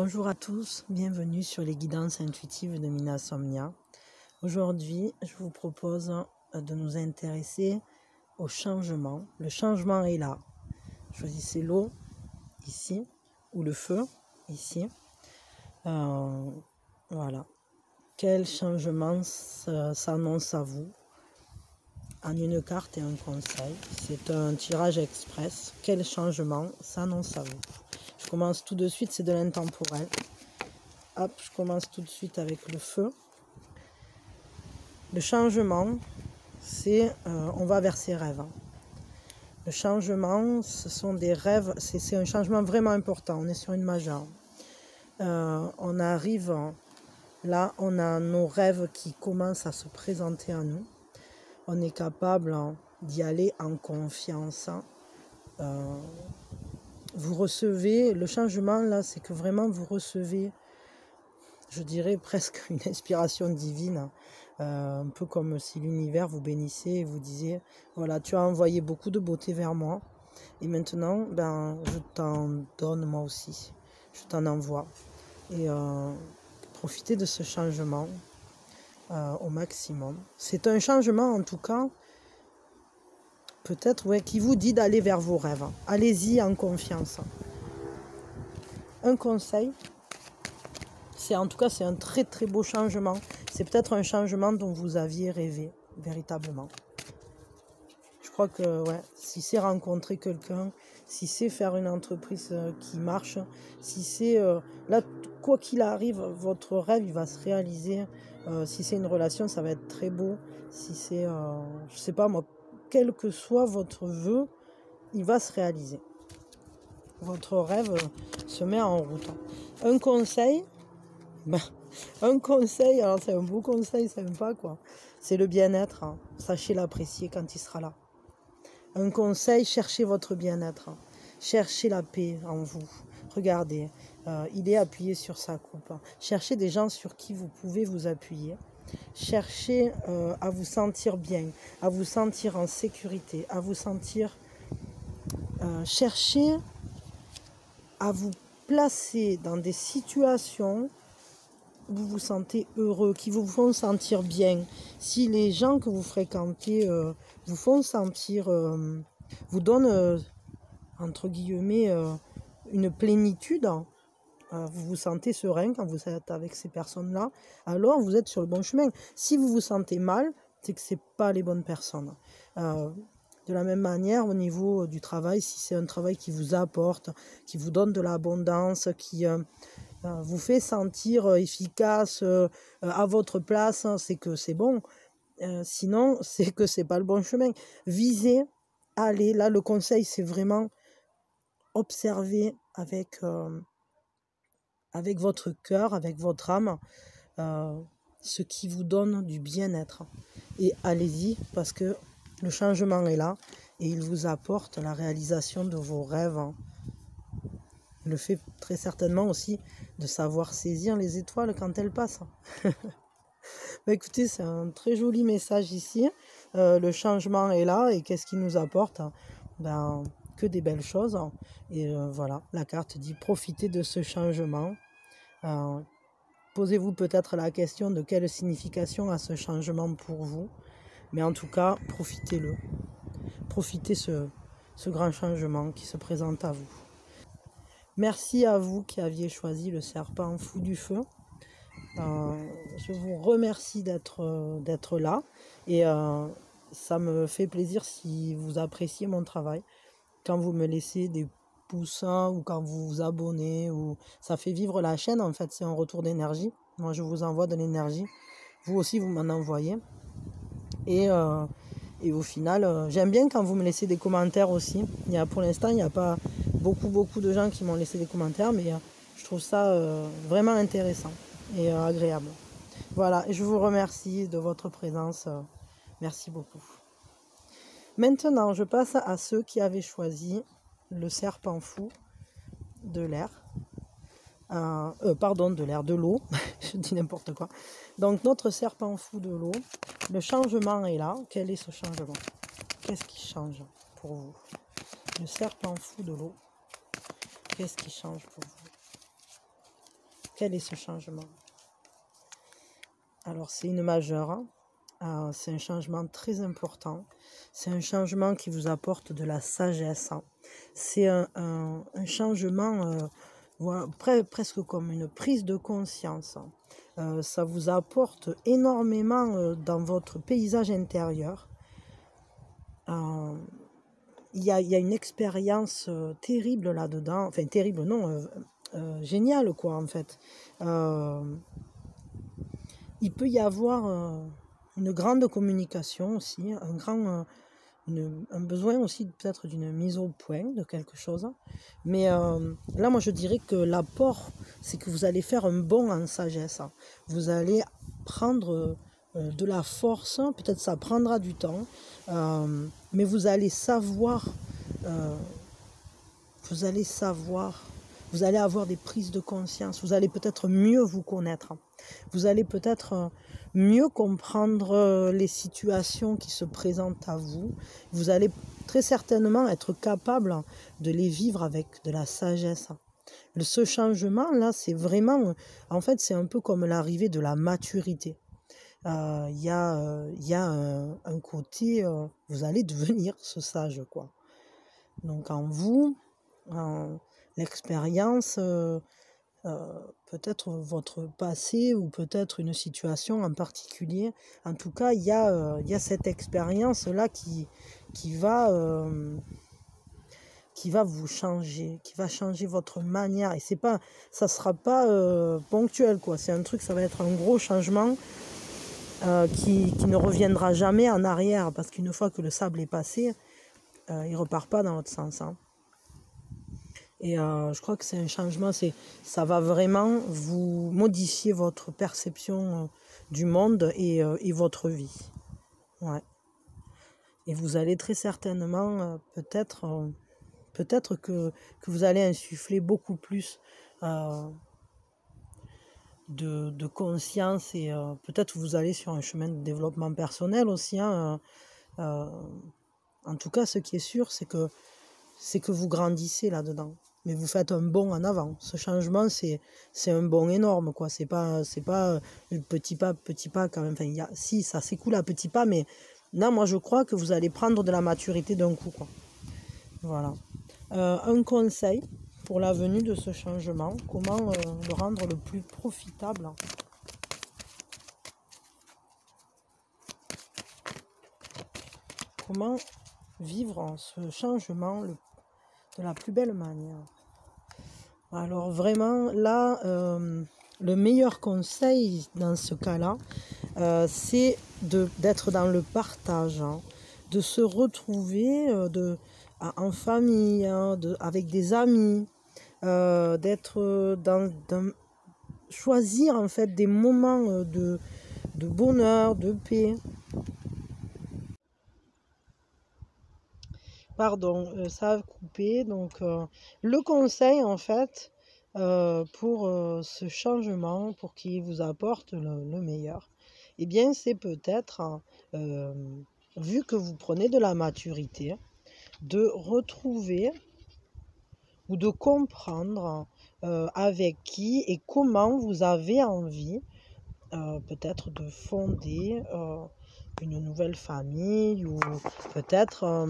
Bonjour à tous, bienvenue sur les guidances intuitives de Mina Somnia. Aujourd'hui, je vous propose de nous intéresser au changement. Le changement est là. Choisissez l'eau, ici, ou le feu, ici. Voilà. Quel changement s'annonce à vous? En une carte et un conseil. C'est un tirage express. Quel changement s'annonce à vous? Je commence tout de suite, c'est de l'intemporel. Hop, je commence tout de suite avec le feu. Le changement, c'est on va vers ses rêves. Le changement, ce sont des rêves, c'est un changement vraiment important. On est sur une majeure. On arrive, là, on a nos rêves qui commencent à se présenter à nous. On est capable d'y aller en confiance. Vous recevez, le changement là, c'est que vraiment vous recevez, je dirais presque une inspiration divine, un peu comme si l'univers vous bénissait et vous disait, voilà, tu as envoyé beaucoup de beauté vers moi, et maintenant, je t'en donne moi aussi, je t'en envoie. Et profitez de ce changement au maximum. C'est un changement en tout cas, peut-être qui vous dit d'aller vers vos rêves. Allez-y en confiance. Un conseil, c'est un très très beau changement. C'est peut-être un changement dont vous aviez rêvé, véritablement. Je crois que si c'est rencontrer quelqu'un, si c'est faire une entreprise qui marche, si c'est là, quoi qu'il arrive, votre rêve il va se réaliser. Si c'est une relation, ça va être très beau. Si c'est, je sais pas moi, quel que soit votre vœu, il va se réaliser. Votre rêve se met en route. Un conseil, alors c'est un beau conseil, sympa quoi. C'est le bien-être. Sachez l'apprécier quand il sera là. Un conseil, cherchez votre bien-être. Cherchez la paix en vous. Regardez, il est appuyé sur sa coupe. Cherchez des gens sur qui vous pouvez vous appuyer. Cherchez à vous sentir bien, à vous sentir en sécurité, à vous sentir... cherchez à vous placer dans des situations où vous vous sentez heureux, qui vous font sentir bien. Si les gens que vous fréquentez vous font sentir, vous donnent, entre guillemets, une plénitude, vous vous sentez serein quand vous êtes avec ces personnes-là, alors vous êtes sur le bon chemin. Si vous vous sentez mal, c'est que ce n'est pas les bonnes personnes. De la même manière, au niveau du travail, si c'est un travail qui vous apporte, qui vous donne de l'abondance, qui vous fait sentir efficace à votre place, c'est que c'est bon. Sinon, c'est que c'est pas le bon chemin. Visez, allez. Là, le conseil, c'est vraiment observer avec votre cœur, avec votre âme, ce qui vous donne du bien-être. Et allez-y, parce que le changement est là et il vous apporte la réalisation de vos rêves. Le fait très certainement aussi de savoir saisir les étoiles quand elles passent. Écoutez, c'est un très joli message ici. Le changement est là et qu'est-ce qu'il nous apporte? Que des belles choses. Et voilà, la carte dit profitez de ce changement. Posez-vous peut-être la question de quelle signification a ce changement pour vous. Mais en tout cas, profitez-le. Profitez ce grand changement qui se présente à vous. Merci à vous qui aviez choisi le serpent fou du feu. Je vous remercie d'être là. Et ça me fait plaisir si vous appréciez mon travail. Quand vous me laissez des pouces ou quand vous vous abonnez, ça fait vivre la chaîne. En fait, c'est un retour d'énergie. Moi, je vous envoie de l'énergie. Vous aussi, vous m'en envoyez. Et au final, j'aime bien quand vous me laissez des commentaires aussi. Pour l'instant, il n'y a pas beaucoup de gens qui m'ont laissé des commentaires, mais je trouve ça vraiment intéressant et agréable. Voilà, je vous remercie de votre présence. Merci beaucoup. Maintenant, je passe à ceux qui avaient choisi le serpent fou de l'air. De l'eau. Je dis n'importe quoi. Donc, notre serpent fou de l'eau, le changement est là. Quel est ce changement? Qu'est-ce qui change pour vous? Le serpent fou de l'eau, qu'est-ce qui change pour vous? Quel est ce changement? Alors, c'est une majeure, hein. C'est un changement très important. C'est un changement qui vous apporte de la sagesse, hein. C'est un changement voilà, presque comme une prise de conscience, hein. Ça vous apporte énormément dans votre paysage intérieur. Il y a une expérience terrible là-dedans. Enfin, terrible, non, géniale, quoi, en fait. Il peut y avoir une grande communication aussi, un besoin aussi peut-être d'une mise au point de quelque chose. Mais là, moi, je dirais que l'apport, c'est que vous allez faire un bond en sagesse. Vous allez prendre de la force, peut-être ça prendra du temps, mais vous allez savoir, vous allez avoir des prises de conscience, vous allez peut-être mieux vous connaître. Vous allez peut-être mieux comprendre les situations qui se présentent à vous. Vous allez très certainement être capable de les vivre avec de la sagesse. Ce changement-là, c'est vraiment, en fait, c'est un peu comme l'arrivée de la maturité. Il y a un côté, vous allez devenir ce sage, quoi. Donc en vous, l'expérience, peut-être votre passé ou peut-être une situation en particulier. En tout cas, il y a cette expérience-là qui va vous changer, qui va changer votre manière. Et ça sera pas ponctuel, quoi. C'est un truc, ça va être un gros changement qui ne reviendra jamais en arrière, parce qu'une fois que le sable est passé, il repart pas dans l'autre sens, hein. Et je crois que c'est un changement, ça va vraiment vous modifier votre perception du monde et votre vie. Ouais. Et vous allez très certainement, peut-être que vous allez insuffler beaucoup plus de conscience et peut-être que vous allez sur un chemin de développement personnel aussi, hein. En tout cas, ce qui est sûr, c'est que vous grandissez là-dedans. Mais vous faites un bond en avant. Ce changement, c'est un bond énorme, quoi. C'est pas petit pas quand même. Enfin, si, ça s'écoule à petits pas, mais là, moi, je crois que vous allez prendre de la maturité d'un coup, quoi. Voilà. Un conseil pour la venue de ce changement, comment le rendre le plus profitable. Comment vivre ce changement de la plus belle manière. Alors vraiment, là, le meilleur conseil dans ce cas-là, c'est d'être dans le partage, hein, de se retrouver en famille, hein, avec des amis, d'être choisir en fait des moments de bonheur, de paix. Pardon, ça a coupé. Donc, le conseil, en fait, pour ce changement, pour qu'il vous apporte le meilleur, eh bien, c'est peut-être, vu que vous prenez de la maturité, de retrouver ou de comprendre avec qui et comment vous avez envie, peut-être de fonder une nouvelle famille ou peut-être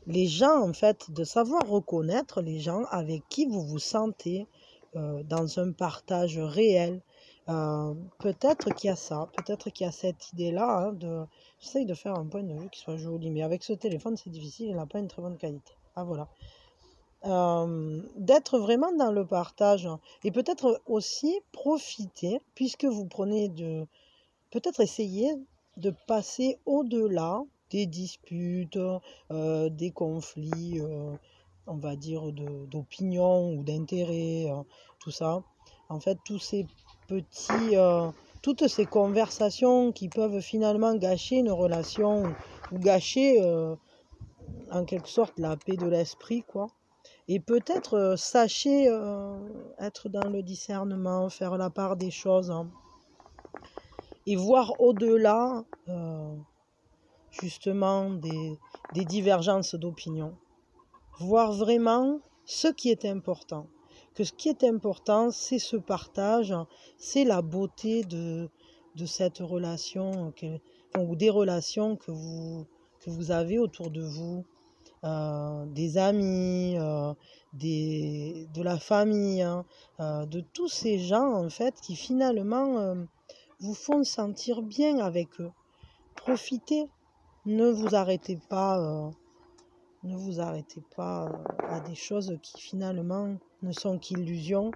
les gens, en fait, de savoir reconnaître les gens avec qui vous vous sentez dans un partage réel. Peut-être qu'il y a ça, peut-être qu'il y a cette idée-là, hein, j'essaye de faire un point de vue qui soit joli, mais avec ce téléphone, c'est difficile, il n'a pas une très bonne qualité. Ah, voilà. D'être vraiment dans le partage et peut-être aussi profiter, puisque vous prenez peut-être essayer de passer au-delà des disputes, des conflits, on va dire d'opinion ou d'intérêt, tout ça. En fait, toutes ces conversations qui peuvent finalement gâcher une relation ou gâcher en quelque sorte la paix de l'esprit, quoi. Et peut-être sachez être dans le discernement, faire la part des choses, hein, et voir au-delà justement des divergences d'opinion. Voir vraiment ce qui est important. que ce qui est important, c'est ce partage, c'est la beauté de cette relation, ou des relations que vous avez autour de vous, des amis, de la famille, hein, de tous ces gens en fait qui finalement vous font sentir bien avec eux. Profitez, ne vous arrêtez pas, à des choses qui finalement ne sont qu'illusions,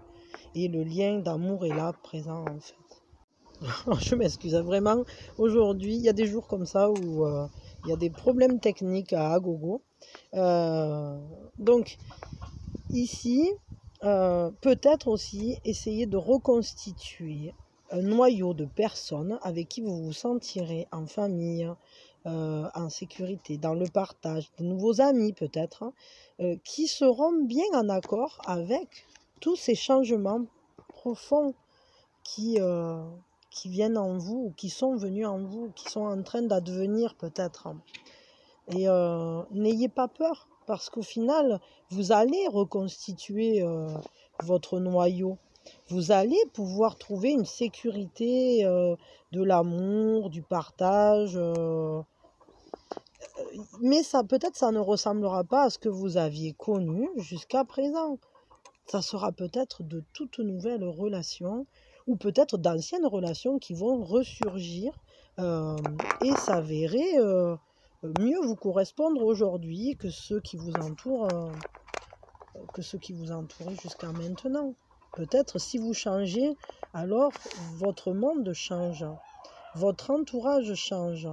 et le lien d'amour est là, présent en fait. Je m'excuse, vraiment, aujourd'hui, il y a des jours comme ça où il y a des problèmes techniques à gogo. Donc, ici, peut-être aussi essayer de reconstituer un noyau de personnes avec qui vous vous sentirez en famille, en sécurité, dans le partage, de nouveaux amis peut-être, qui seront bien en accord avec tous ces changements profonds qui viennent en vous, ou qui sont venus en vous, qui sont en train d'advenir peut-être. Et n'ayez pas peur, parce qu'au final, vous allez reconstituer votre noyau. Vous allez pouvoir trouver une sécurité, de l'amour, du partage. Mais ça, peut-être, ça ne ressemblera pas à ce que vous aviez connu jusqu'à présent. Ça sera peut-être de toutes nouvelles relations, ou peut-être d'anciennes relations qui vont ressurgir et s'avérer mieux vous correspondre aujourd'hui que ceux qui vous entourent, jusqu'à maintenant. Peut-être si vous changez, alors votre monde change, votre entourage change.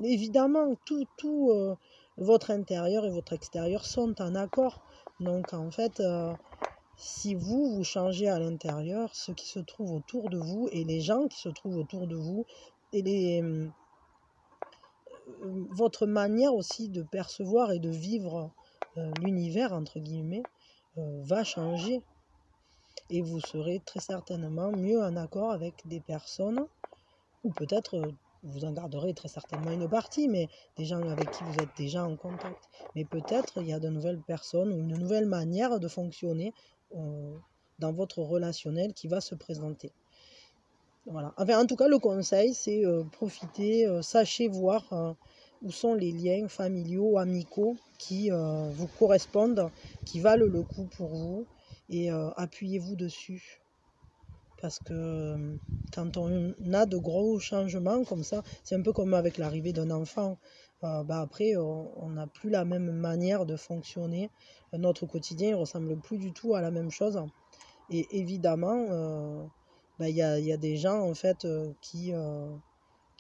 Évidemment, tout votre intérieur et votre extérieur sont en accord. Donc en fait, si vous changez à l'intérieur, ce qui se trouve autour de vous et les gens qui se trouvent autour de vous, et votre manière aussi de percevoir et de vivre l'univers, entre guillemets, va changer. Et vous serez très certainement mieux en accord avec des personnes, ou peut-être vous en garderez très certainement une partie, mais des gens avec qui vous êtes déjà en contact. Mais peut-être il y a de nouvelles personnes ou une nouvelle manière de fonctionner dans votre relationnel qui va se présenter. Voilà. Enfin, en tout cas, le conseil, c'est profiter, sachez voir où sont les liens familiaux, amicaux qui vous correspondent, qui valent le coup pour vous, et appuyez-vous dessus. Parce que quand on a de gros changements comme ça, c'est un peu comme avec l'arrivée d'un enfant. Après, on n'a plus la même manière de fonctionner. Notre quotidien ne ressemble plus du tout à la même chose. Et évidemment, il y a des gens en fait qui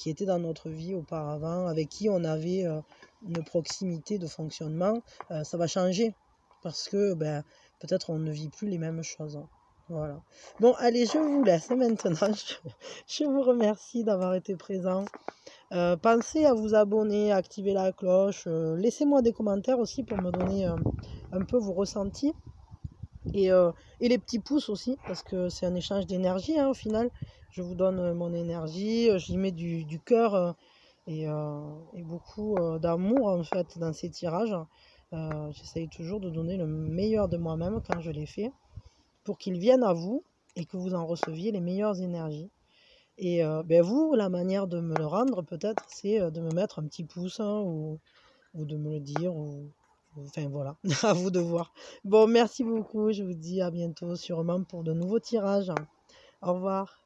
étaient dans notre vie auparavant, avec qui on avait une proximité de fonctionnement. Ça va changer parce que peut-être on ne vit plus les mêmes choses. Voilà. Bon, allez, je vous laisse maintenant. Je vous remercie d'avoir été présent. Pensez à vous abonner, à activer la cloche. Laissez-moi des commentaires aussi pour me donner un peu vos ressentis. Et les petits pouces aussi, parce que c'est un échange d'énergie, hein, au final. Je vous donne mon énergie, j'y mets du cœur et beaucoup d'amour en fait dans ces tirages. J'essaye toujours de donner le meilleur de moi-même quand je les fais, pour qu'ils viennent à vous et que vous en receviez les meilleures énergies. Et vous, la manière de me le rendre peut-être, c'est de me mettre un petit pouce, hein, ou de me le dire, enfin voilà, à vous de voir. Bon, merci beaucoup, je vous dis à bientôt sûrement pour de nouveaux tirages. Au revoir.